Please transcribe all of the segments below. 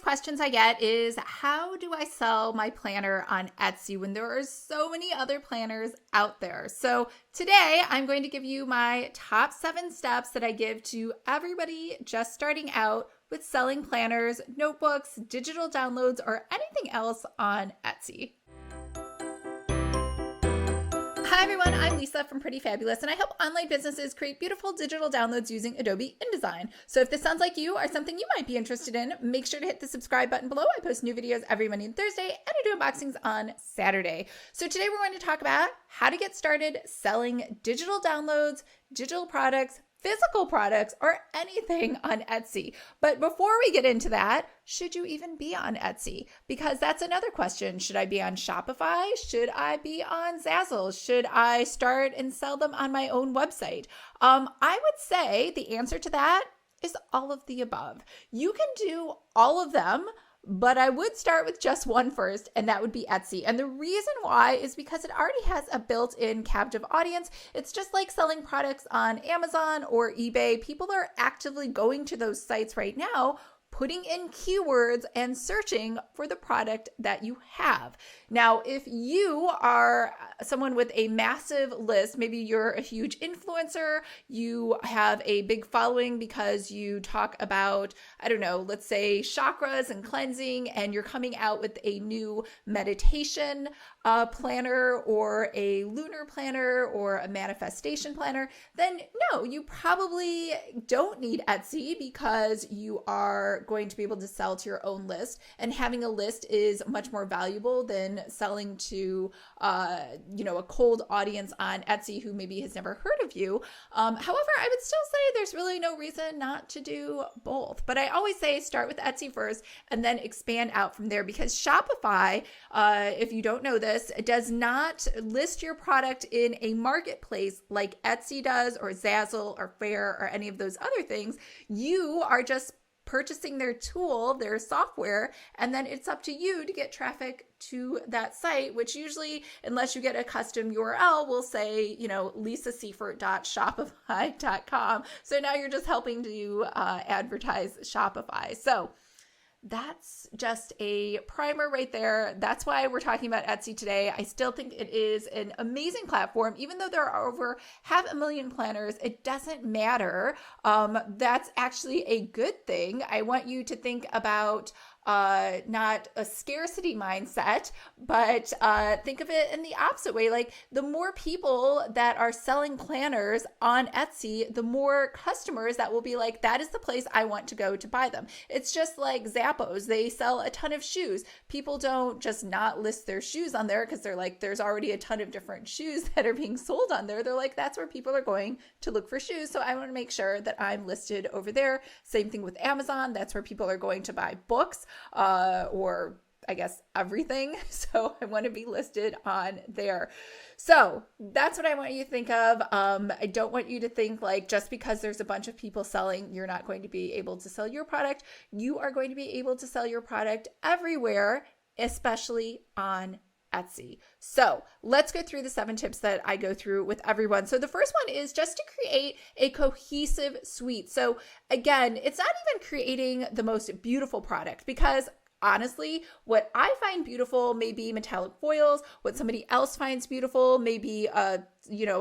questions I get is, how do I sell my planner on Etsy when there are so many other planners out there? So today I'm going to give you my top 7 steps that I give to everybody just starting out with selling planners, notebooks, digital downloads, or anything else on Etsy. Hi everyone, I'm Lisa from Pretty Fabulous, and I help online businesses create beautiful digital downloads using Adobe InDesign. So if this sounds like you or something you might be interested in, make sure to hit the subscribe button below. I post new videos every Monday and Thursday, and I do unboxings on Saturday. So today we're going to talk about how to get started selling digital downloads, digital products, physical products, or anything on Etsy. But before we get into that, should you even be on Etsy? Because that's another question. Should I be on Shopify? Should I be on Zazzle? Should I start and sell them on my own website? I would say the answer to that is all of the above. You can do all of them, but I would start with just one first, and that would be Etsy. And the reason why is because it already has a built-in captive audience. It's just like selling products on Amazon or eBay. People are actively going to those sites right now, putting in keywords and searching for the product that you have. Now, if you are someone with a massive list, maybe you're a huge influencer, you have a big following because you talk about, I don't know, let's say chakras and cleansing, and you're coming out with a new meditation planner or a lunar planner or a manifestation planner, then no, you probably don't need Etsy because you are going to be able to sell to your own list, and having a list is much more valuable than selling to a cold audience on Etsy who maybe has never heard of you. However, I would still say there's really no reason not to do both, but I always say start with Etsy first and then expand out from there, because Shopify, if you don't know this, does not list your product in a marketplace like Etsy does, or Zazzle or Fair or any of those other things. You are just purchasing their tool, their software, and then it's up to you to get traffic to that site, which usually, unless you get a custom URL, will say, lisasiefert.shopify.com. So now you're just helping to advertise Shopify. So that's just a primer right there. That's why we're talking about Etsy today. I still think it is an amazing platform. Even though there are over 500,000 planners, it doesn't matter. That's actually a good thing. I want you to think about not a scarcity mindset, but think of it in the opposite way. Like, the more people that are selling planners on Etsy, the more customers that will be like, that is the place I want to go to buy them. It's just like Zappos. They sell a ton of shoes. People don't just not list their shoes on there because they're like, there's already a ton of different shoes that are being sold on there. They're like, that's where people are going to look for shoes. So I want to make sure that I'm listed over there. Same thing with Amazon. That's where people are going to buy books. Or I guess everything. So I want to be listed on there. So that's what I want you to think of. I don't want you to think like just because there's a bunch of people selling, you're not going to be able to sell your product. You are going to be able to sell your product everywhere, especially on Etsy. So let's go through the 7 tips that I go through with everyone. So the first one is just to create a cohesive suite. So again, it's not even creating the most beautiful product, because honestly, what I find beautiful may be metallic foils. What somebody else finds beautiful may be a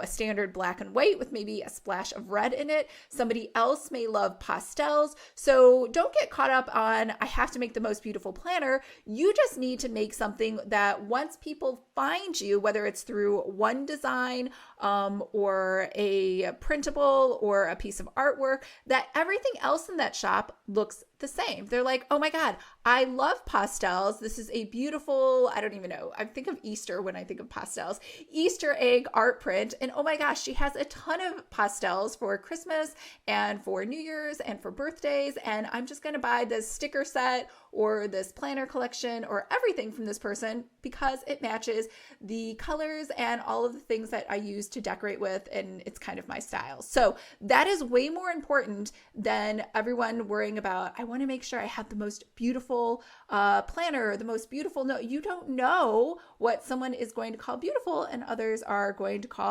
standard black and white with maybe a splash of red in it. Somebody else may love pastels. So don't get caught up on, I have to make the most beautiful planner. You just need to make something that once people find you, whether it's through one design or a printable or a piece of artwork, that everything else in that shop looks the same. They're like, oh my God, I love pastels. This is a beautiful, I don't even know. I think of Easter when I think of pastels, Easter egg art print. And oh my gosh, she has a ton of pastels for Christmas and for New Year's and for birthdays. And I'm just going to buy this sticker set or this planner collection or everything from this person because it matches the colors and all of the things that I use to decorate with. And it's kind of my style. So that is way more important than everyone worrying about, I want to make sure I have the most beautiful planner, the most beautiful. No, you don't know what someone is going to call beautiful and others are going to call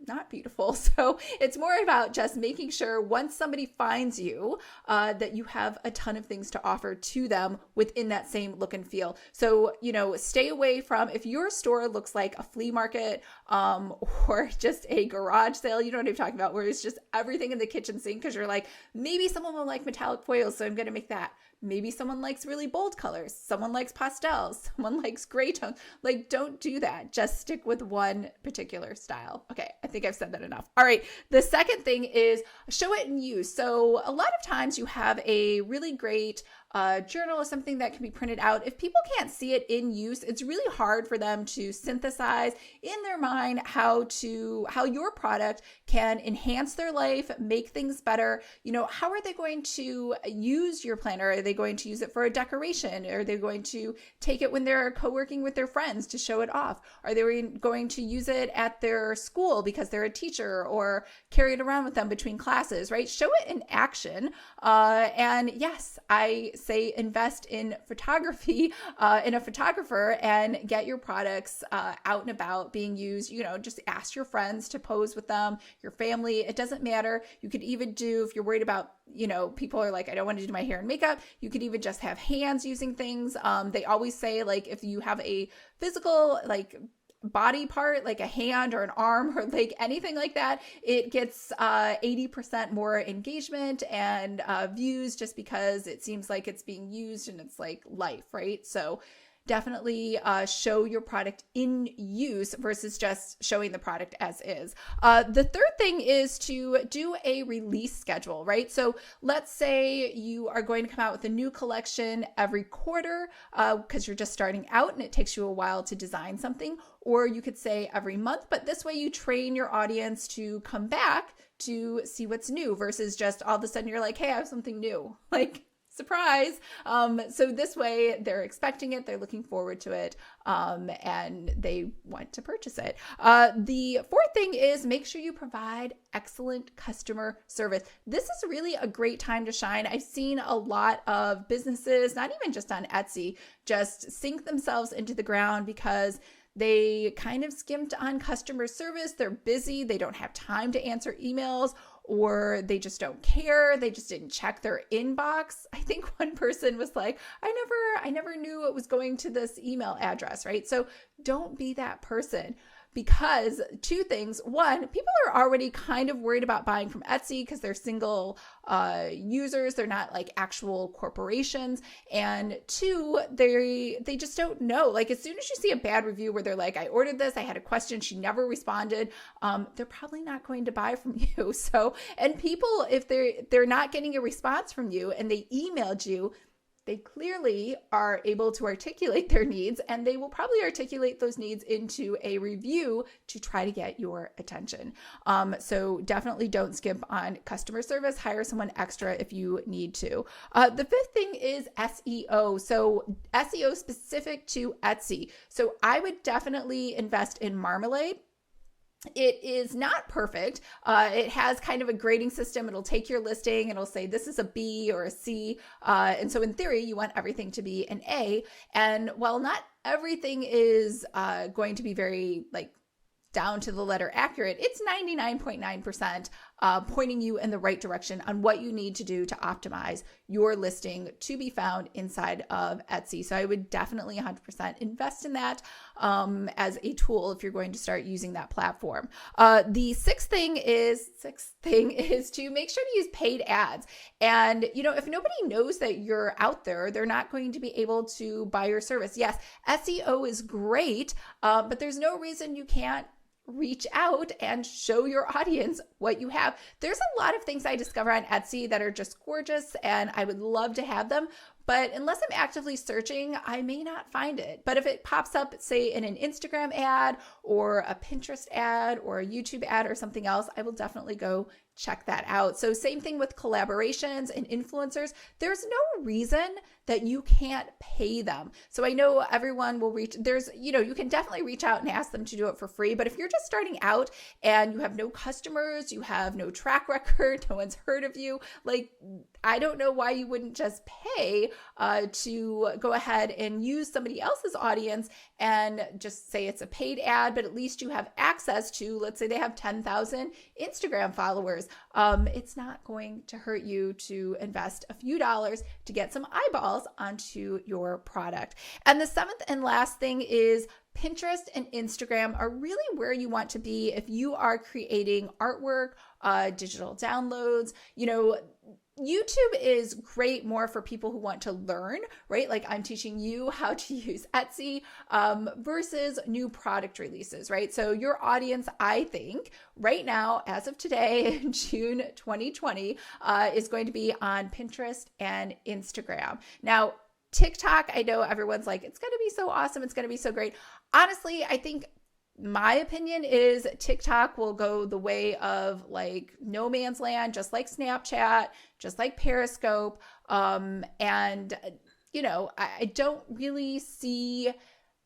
not beautiful. So it's more about just making sure once somebody finds you, that you have a ton of things to offer to them within that same look and feel. So, stay away from, if your store looks like a flea market, or just a garage sale, you know what I'm talking about, where it's just everything in the kitchen sink, because you're like, maybe someone will like metallic foils, so I'm going to make that. Maybe someone likes really bold colors. Someone likes pastels. Someone likes gray tones. Like, don't do that. Just stick with one particular style. Okay, I think I've said that enough. All right, the second thing is show it in use. So a lot of times you have a really great journal or something that can be printed out. If people can't see it in use, it's really hard for them to synthesize in their mind how your product can enhance their life, make things better. How are they going to use your planner? Are they going to use it for a decoration? Are they going to take it when they're co-working with their friends to show it off? Are they going to use it at their school because they're a teacher, or carry it around with them between classes, right? Show it in action. And yes, I say invest in photography, in a photographer, and get your products out and about being used. Just ask your friends to pose with them, your family. It doesn't matter. You could even do, if you're worried about, people are like, I don't want to do my hair and makeup, you could even just have hands using things. They always say, like, if you have a physical, like, body part, like a hand or an arm or like anything like that, it gets 80% more engagement and views, just because it seems like it's being used and it's like life, right? So definitely show your product in use versus just showing the product as is. The third thing is to do a release schedule, right? So let's say you are going to come out with a new collection every quarter because you're just starting out and it takes you a while to design something. Or you could say every month, but this way you train your audience to come back to see what's new versus just all of a sudden you're like, hey, I have something new. Like, surprise. So this way they're expecting it, they're looking forward to it, and they want to purchase it. The fourth thing is make sure you provide excellent customer service. This is really a great time to shine. I've seen a lot of businesses, not even just on Etsy, just sink themselves into the ground because they kind of skimped on customer service. They're busy. They don't have time to answer emails, or they just don't care. They just didn't check their inbox. I think one person was like, I never knew it was going to this email address, right? So don't be that person. Because two things: one, people are already kind of worried about buying from Etsy because they're single users. They're not like actual corporations. And two, they just don't know. Like, as soon as you see a bad review where they're like, I ordered this, I had a question, she never responded, they're probably not going to buy from you. So, and people, if they're not getting a response from you and they emailed you, they clearly are able to articulate their needs, and they will probably articulate those needs into a review to try to get your attention. So definitely don't skimp on customer service. Hire someone extra if you need to. The fifth thing is SEO. So SEO specific to Etsy. So I would definitely invest in Marmalade. It is not perfect. It has kind of a grading system. It'll take your listing. It'll say this is a B or a C. And so in theory, you want everything to be an A. And while not everything is going to be very like down to the letter accurate, it's 99.9% pointing you in the right direction on what you need to do to optimize your listing to be found inside of Etsy. So I would definitely 100% invest in that as a tool if you're going to start using that platform. The sixth thing is to make sure to use paid ads. And, if nobody knows that you're out there, they're not going to be able to buy your service. Yes, SEO is great, but there's no reason you can't reach out and show your audience what you have. There's a lot of things I discover on Etsy that are just gorgeous, and I would love to have them. But unless I'm actively searching, I may not find it. But if it pops up, say in an Instagram ad or a Pinterest ad or a YouTube ad or something else, I will definitely go check that out. So same thing with collaborations and influencers. There's no reason that you can't pay them. So I know everyone will you can definitely reach out and ask them to do it for free. But if you're just starting out and you have no customers, you have no track record, no one's heard of you, like I don't know why you wouldn't just pay to go ahead and use somebody else's audience and just say it's a paid ad, but at least you have access to, let's say they have 10,000 Instagram followers. It's not going to hurt you to invest a few dollars to get some eyeballs onto your product. And the seventh and last thing is Pinterest and Instagram are really where you want to be if you are creating artwork, digital downloads. YouTube is great more for people who want to learn, right? Like I'm teaching you how to use Etsy versus new product releases, right? So your audience, I think, right now, as of today, in June 2020, is going to be on Pinterest and Instagram. Now, TikTok, I know everyone's like, it's going to be so awesome. It's going to be so great. Honestly, I think my opinion is TikTok will go the way of like no man's land, just like Snapchat, just like Periscope. I don't really see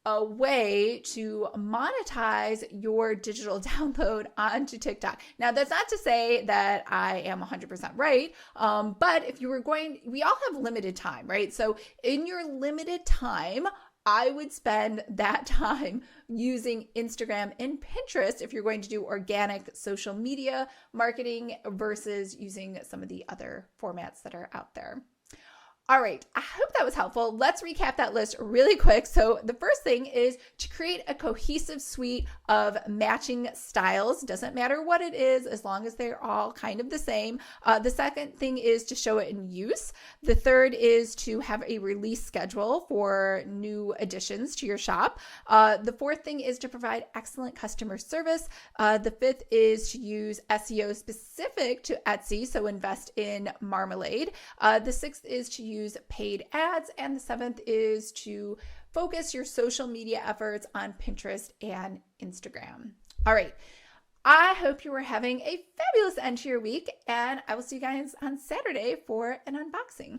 a way to monetize your digital download onto TikTok. Now, that's not to say that I am 100% right, but if you were we all have limited time, right? So in your limited time, I would spend that time using Instagram and Pinterest if you're going to do organic social media marketing versus using some of the other formats that are out there. All right, I hope that was helpful. Let's recap that list really quick. So the first thing is to create a cohesive suite of matching styles. Doesn't matter what it is, as long as they're all kind of the same. The second thing is to show it in use. The third is to have a release schedule for new additions to your shop. The fourth thing is to provide excellent customer service. The fifth is to use SEO specific to Etsy, so invest in Marmalade. The sixth is to use paid ads, and the seventh is to focus your social media efforts on Pinterest and Instagram. All right. I hope you are having a fabulous end to your week, and I will see you guys on Saturday for an unboxing.